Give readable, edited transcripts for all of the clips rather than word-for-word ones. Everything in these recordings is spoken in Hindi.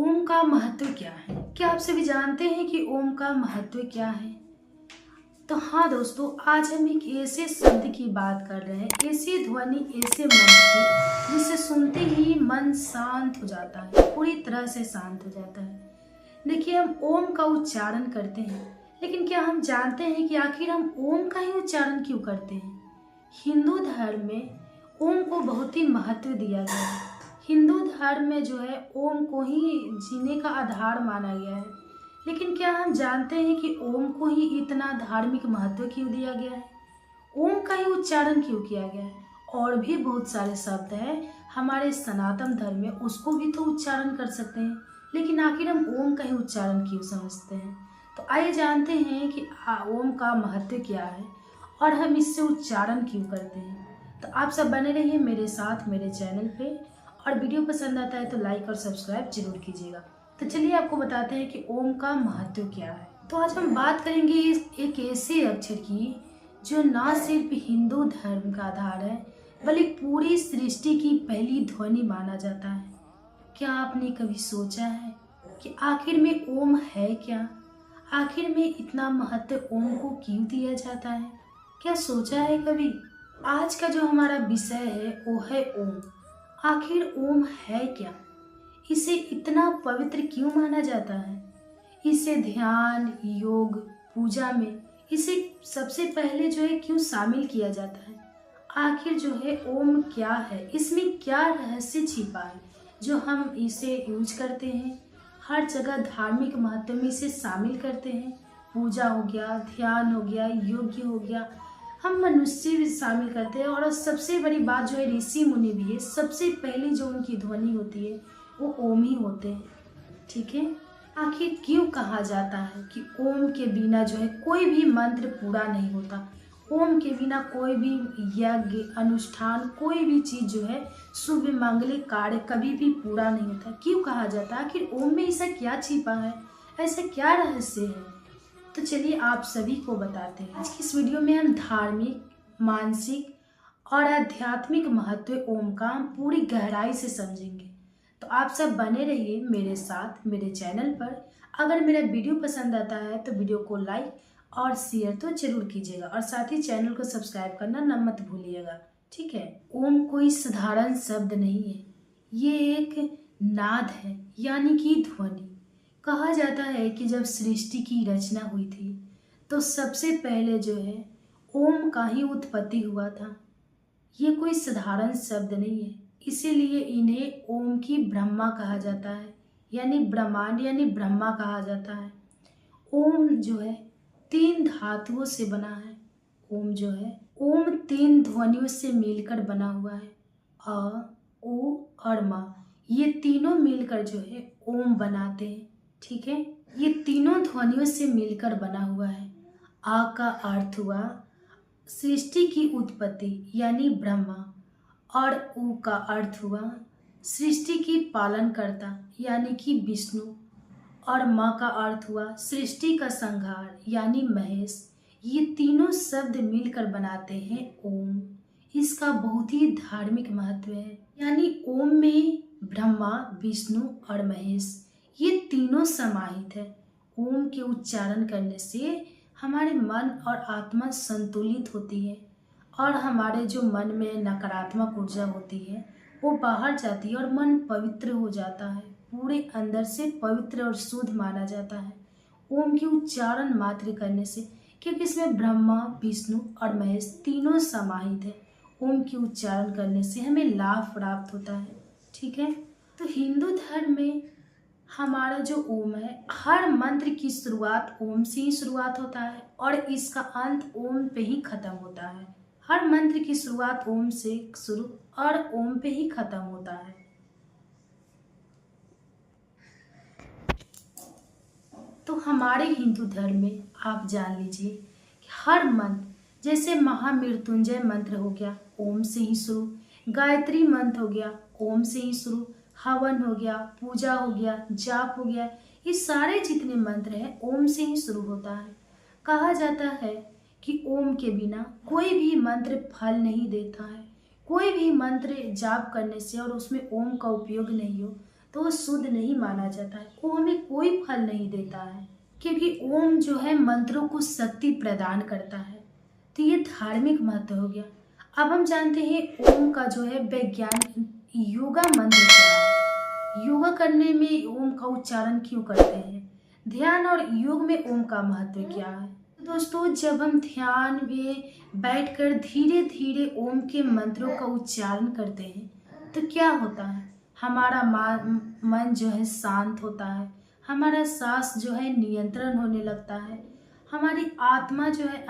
ओम का महत्व क्या है? क्या आप सभी जानते हैं कि ओम का महत्व क्या है? तो हाँ दोस्तों, आज हम एक ऐसे शब्द की बात कर रहे हैं, ऐसी ध्वनि, ऐसे मंत्र की जिसे सुनते ही मन शांत हो जाता है, पूरी तरह से शांत हो जाता है। देखिए, हम ओम का उच्चारण करते हैं, लेकिन क्या हम जानते हैं कि आखिर हम ओम का ही उच्चारण क्यों करते हैं? हिंदू धर्म में ओम को बहुत ही महत्व दिया गया है। हिंदू धर्म में जो है ओम को ही जीने का आधार माना गया है। लेकिन क्या हम जानते हैं कि ओम को ही इतना धार्मिक महत्व क्यों दिया गया है? ओम का ही उच्चारण क्यों किया गया है? और भी बहुत सारे शब्द हैं हमारे सनातन धर्म में, उसको भी तो उच्चारण कर सकते हैं, लेकिन आखिर हम ओम का ही उच्चारण क्यों समझते हैं? तो आइए जानते हैं कि ओम का महत्व क्या है और हम इससे उच्चारण क्यों करते हैं। तो आप सब बने रहिए मेरे साथ मेरे चैनल पे, और वीडियो पसंद आता है तो लाइक और सब्सक्राइब जरूर कीजिएगा। तो चलिए आपको बताते हैं कि ओम का महत्व क्या है। तो आज हम बात करेंगे एक ऐसे अक्षर की जो ना सिर्फ हिंदू धर्म का आधार है, बल्कि पूरी सृष्टि की पहली ध्वनि माना जाता है। क्या आपने कभी सोचा है कि आखिर में ओम है क्या? आखिर में इतना महत्व ओम को क्यों दिया जाता है? क्या सोचा है कभी? आज का जो हमारा विषय है वो है ओम। आखिर ओम है क्या? इसे इतना पवित्र क्यों माना जाता है? इसे ध्यान, योग, पूजा में इसे सबसे पहले जो है क्यों शामिल किया जाता है? आखिर जो है ओम क्या है? इसमें क्या रहस्य छिपा है जो हम इसे यूज करते हैं? हर जगह धार्मिक महत्व में इसे शामिल करते हैं। पूजा हो गया, ध्यान हो गया, योग्य हो गया, हम मनुष्य भी शामिल करते हैं। और सबसे बड़ी बात जो है, ऋषि मुनि भी है, सबसे पहली जो उनकी ध्वनि होती है वो ओम ही होते हैं। ठीक है, आखिर क्यों कहा जाता है कि ओम के बिना जो है कोई भी मंत्र पूरा नहीं होता? ओम के बिना कोई भी यज्ञ, अनुष्ठान, कोई भी चीज जो है, शुभ मांगलिक कार्य कभी भी पूरा नहीं होता। क्यों कहा जाता है? आखिर ओम में ऐसा क्या छिपा है, ऐसा क्या रहस्य है? तो चलिए आप सभी को बताते हैं। आज की इस वीडियो में हम धार्मिक, मानसिक और आध्यात्मिक महत्व ओम का हम पूरी गहराई से समझेंगे। तो आप सब बने रहिए मेरे साथ मेरे चैनल पर। अगर मेरा वीडियो पसंद आता है तो वीडियो को लाइक और शेयर तो जरूर कीजिएगा, और साथ ही चैनल को सब्सक्राइब करना न मत भूलिएगा। ठीक है, ओम कोई साधारण शब्द नहीं है, ये एक नाद है, यानी कि ध्वनि। कहा जाता है कि जब सृष्टि की रचना हुई थी तो सबसे पहले जो है ओम का ही उत्पत्ति हुआ था। ये कोई साधारण शब्द नहीं है, इसीलिए इन्हें ओम की ब्रह्मा कहा जाता है, यानी ब्रह्मांड यानी ब्रह्मा कहा जाता है। ओम जो है 3 धातुओं से बना है। ओम जो है, ओम 3 ध्वनियों से मिलकर बना हुआ है। अ, ओ और मा, ये तीनों मिलकर जो है ओम बनाते हैं। ठीक है, ये तीनों ध्वनियों से मिलकर बना हुआ है। आ का अर्थ हुआ सृष्टि की उत्पत्ति यानी ब्रह्मा, और उ का अर्थ हुआ सृष्टि की पालनकर्ता यानी कि विष्णु, और माँ का अर्थ हुआ सृष्टि का संहार यानी महेश। ये तीनों शब्द मिलकर बनाते हैं ओम। इसका बहुत ही धार्मिक महत्व है, यानी ओम में ब्रह्मा, विष्णु और महेश ये तीनों समाहित है। ओम के उच्चारण करने से हमारे मन और आत्मा संतुलित होती है, और हमारे जो मन में नकारात्मक ऊर्जा होती है वो बाहर जाती है और मन पवित्र हो जाता है, पूरे अंदर से पवित्र और शुद्ध माना जाता है ओम के उच्चारण मात्र करने से, क्योंकि इसमें ब्रह्मा, विष्णु और महेश तीनों समाहित है। ओम के उच्चारण करने से हमें लाभ प्राप्त होता है। ठीक है, तो हिंदू धर्म में हमारा जो ओम है, हर मंत्र की शुरुआत ओम से ही शुरुआत होता है और इसका अंत ओम पे ही खत्म होता है। हर मंत्र की शुरुआत ओम से शुरू और ओम पे ही खत्म होता है। तो हमारे हिंदू धर्म में आप जान लीजिए कि हर मंत्र, जैसे महामृत्युंजय मंत्र हो गया ओम से ही शुरू, गायत्री मंत्र हो गया ओम से ही शुरू, हवन हो गया, पूजा हो गया, जाप हो गया, ये सारे जितने मंत्र हैं ओम से ही शुरू होता है। कहा जाता है कि ओम के बिना कोई भी मंत्र फल नहीं देता है। कोई भी मंत्र जाप करने से और उसमें ओम का उपयोग नहीं हो तो वो शुद्ध नहीं माना जाता है, वो हमें कोई फल नहीं देता है, क्योंकि ओम जो है मंत्रों को शक्ति प्रदान करता है। तो ये धार्मिक महत्व हो गया। अब हम जानते हैं ओम का जो है वैज्ञानिक योगा मंत्र क्या है। योगा करने में ओम का उच्चारण क्यों करते हैं, ध्यान और योग में ओम का महत्व क्या है। तो दोस्तों, जब हम ध्यान में बैठकर धीरे धीरे ओम के मंत्रों का उच्चारण करते हैं तो क्या होता है, हमारा मन जो है शांत होता है, हमारा सांस जो है नियंत्रण होने लगता है, हमारी आत्मा जो है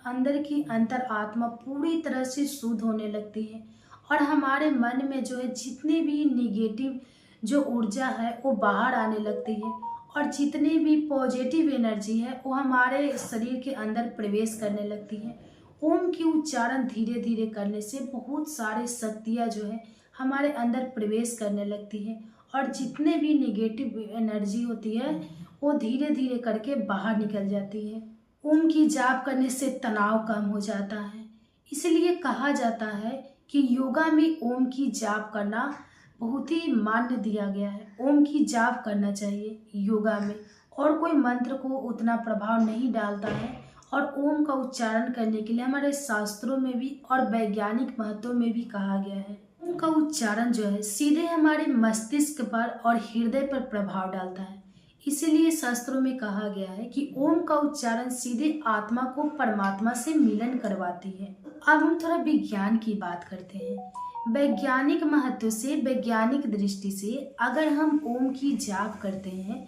अंदर की अंतर आत्मा पूरी तरह से शुद्ध होने लगती है, और हमारे मन में जो है जितनी भी निगेटिव जो ऊर्जा है वो बाहर आने लगती है, और जितनी भी पॉजिटिव एनर्जी है वो हमारे शरीर के अंदर प्रवेश करने लगती है। ओम की उच्चारण धीरे धीरे करने से बहुत सारे शक्तियाँ जो है हमारे अंदर प्रवेश करने लगती है, और जितने भी निगेटिव एनर्जी होती है वो धीरे धीरे करके बाहर निकल जाती है। ओम की जाप करने से तनाव कम हो जाता है, इसलिए कहा जाता है कि योगा में ओम की जाप करना बहुत ही मान्य दिया गया है। ओम की जाप करना चाहिए योगा में, और कोई मंत्र को उतना प्रभाव नहीं डालता है, और ओम का उच्चारण करने के लिए हमारे शास्त्रों में भी और वैज्ञानिक महत्व में भी कहा गया है। ओम का उच्चारण जो है सीधे हमारे मस्तिष्क पर और हृदय पर प्रभाव डालता है, इसीलिए शास्त्रों में कहा गया है कि ओम का उच्चारण सीधे आत्मा को परमात्मा से मिलन करवाती है। अब हम थोड़ा विज्ञान की बात करते हैं। वैज्ञानिक महत्व से, वैज्ञानिक दृष्टि से अगर हम ओम की जाप करते हैं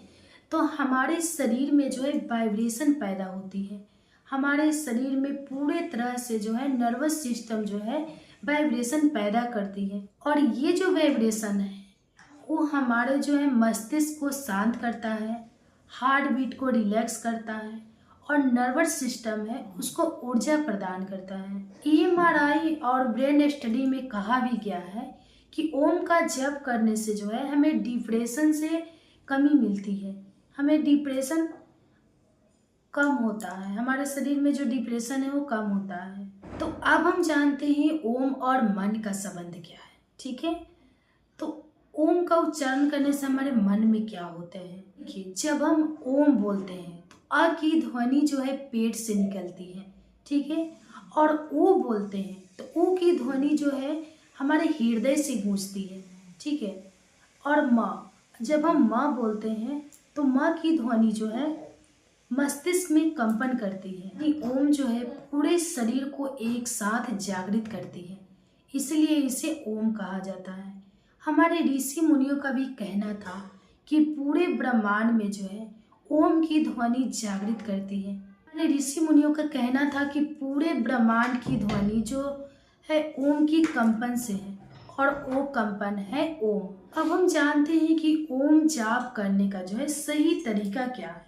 तो हमारे शरीर में जो है वाइब्रेशन पैदा होती है, हमारे शरीर में पूरे तरह से जो है नर्वस सिस्टम जो है वाइब्रेशन पैदा करती है, और ये जो वाइब्रेशन है वो हमारे जो है मस्तिष्क को शांत करता है, हार्ट बीट को रिलैक्स करता है, और नर्वस सिस्टम है उसको ऊर्जा प्रदान करता है। ईएमआरआई और ब्रेन स्टडी में कहा भी गया है कि ओम का जप करने से जो है हमें डिप्रेशन से कमी मिलती है, हमें डिप्रेशन कम होता है, हमारे शरीर में जो डिप्रेशन है वो कम होता है। तो अब हम जानते हैं ओम और मन का संबंध क्या है, ठीक है। तो ओम का उच्चारण करने से हमारे मन में क्या होते हैं, देखिए जब हम ओम बोलते हैं तो अ की ध्वनि जो है पेट से निकलती है, ठीक है, और ओ बोलते हैं तो ऊ की ध्वनि जो है हमारे हृदय से गूंजती है, ठीक है, और माँ, जब हम माँ बोलते हैं तो माँ की ध्वनि जो है मस्तिष्क में कंपन करती है। ये ओम जो है पूरे शरीर को एक साथ जागृत करती है, इसलिए इसे ओम कहा जाता है। हमारे ऋषि मुनियों का भी कहना था कि पूरे ब्रह्मांड में जो है ओम की ध्वनि जागृत करती है। हमारे ऋषि मुनियों का कहना था कि पूरे ब्रह्मांड की ध्वनि जो है ओम की कंपन से है, और वो कंपन है ओम। अब हम जानते हैं कि ओम जाप करने का जो है सही तरीका क्या है।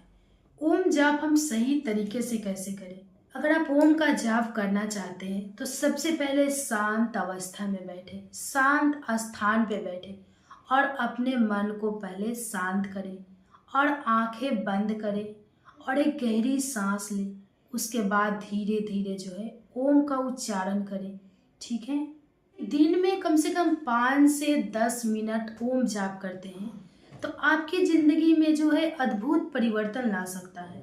ओम जाप हम सही तरीके से कैसे करें। अगर आप ओम का जाप करना चाहते हैं तो सबसे पहले शांत अवस्था में बैठे, शांत स्थान पे बैठे, और अपने मन को पहले शांत करें, और आंखें बंद करें, और एक गहरी सांस लें। उसके बाद धीरे धीरे जो है ओम का उच्चारण करें, ठीक है। दिन में कम से कम 5 से 10 मिनट ओम जाप करते हैं तो आपकी ज़िंदगी में जो है अद्भुत परिवर्तन ला सकता है।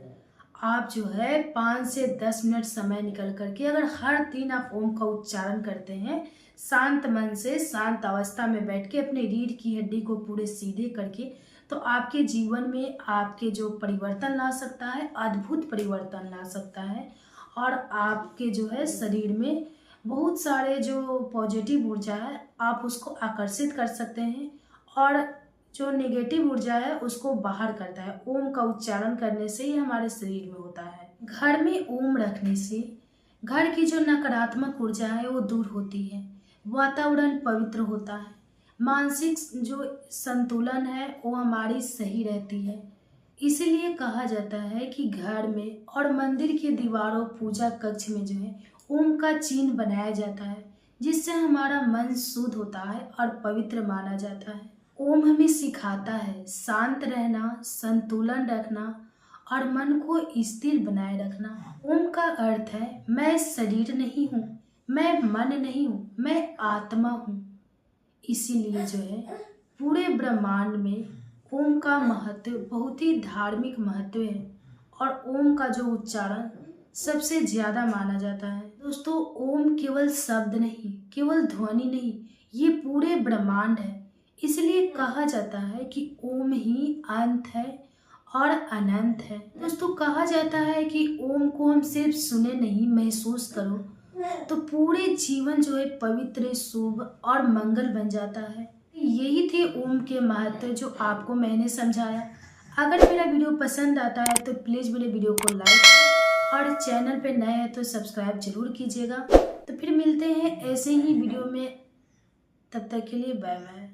आप जो है 5 से 10 मिनट समय निकल करके अगर हर दिन आप ओम का उच्चारण करते हैं, शांत मन से शांत अवस्था में बैठ के अपने रीढ़ की हड्डी को पूरे सीधे करके, तो आपके जीवन में आपके जो परिवर्तन ला सकता है, अद्भुत परिवर्तन ला सकता है, और आपके जो है शरीर में बहुत सारे जो पॉजिटिव ऊर्जा है आप उसको आकर्षित कर सकते हैं, और जो नेगेटिव ऊर्जा है उसको बाहर करता है। ओम का उच्चारण करने से ही हमारे शरीर में होता है। घर में ओम रखने से घर की जो नकारात्मक ऊर्जा है वो दूर होती है, वातावरण पवित्र होता है, मानसिक जो संतुलन है वो हमारी सही रहती है। इसीलिए कहा जाता है कि घर में और मंदिर की दीवारों, पूजा कक्ष में जो है ओम का चिन्ह बनाया जाता है, जिससे हमारा मन शुद्ध होता है और पवित्र माना जाता है। ओम हमें सिखाता है शांत रहना, संतुलन रखना, और मन को स्थिर बनाए रखना। ओम का अर्थ है मैं शरीर नहीं हूँ, मैं मन नहीं हूँ, मैं आत्मा हूँ। इसीलिए जो है पूरे ब्रह्मांड में ओम का महत्व बहुत ही धार्मिक महत्व है और ओम का जो उच्चारण सबसे ज़्यादा माना जाता है। दोस्तों, ओम केवल शब्द नहीं, केवल ध्वनि नहीं, ये पूरे ब्रह्मांड है। इसलिए कहा जाता है कि ओम ही अंत है और अनंत है। दोस्तों, कहा जाता है कि ओम को हम सिर्फ सुने नहीं, महसूस करो तो पूरे जीवन जो है पवित्र, शुभ और मंगल बन जाता है। यही थे ओम के महत्व जो आपको मैंने समझाया। अगर मेरा वीडियो पसंद आता है तो प्लीज़ मेरे वीडियो को लाइक और चैनल पे नए हैं तो सब्सक्राइब जरूर कीजिएगा। तो फिर मिलते हैं ऐसे ही वीडियो में, तब तक के लिए बाय बाय।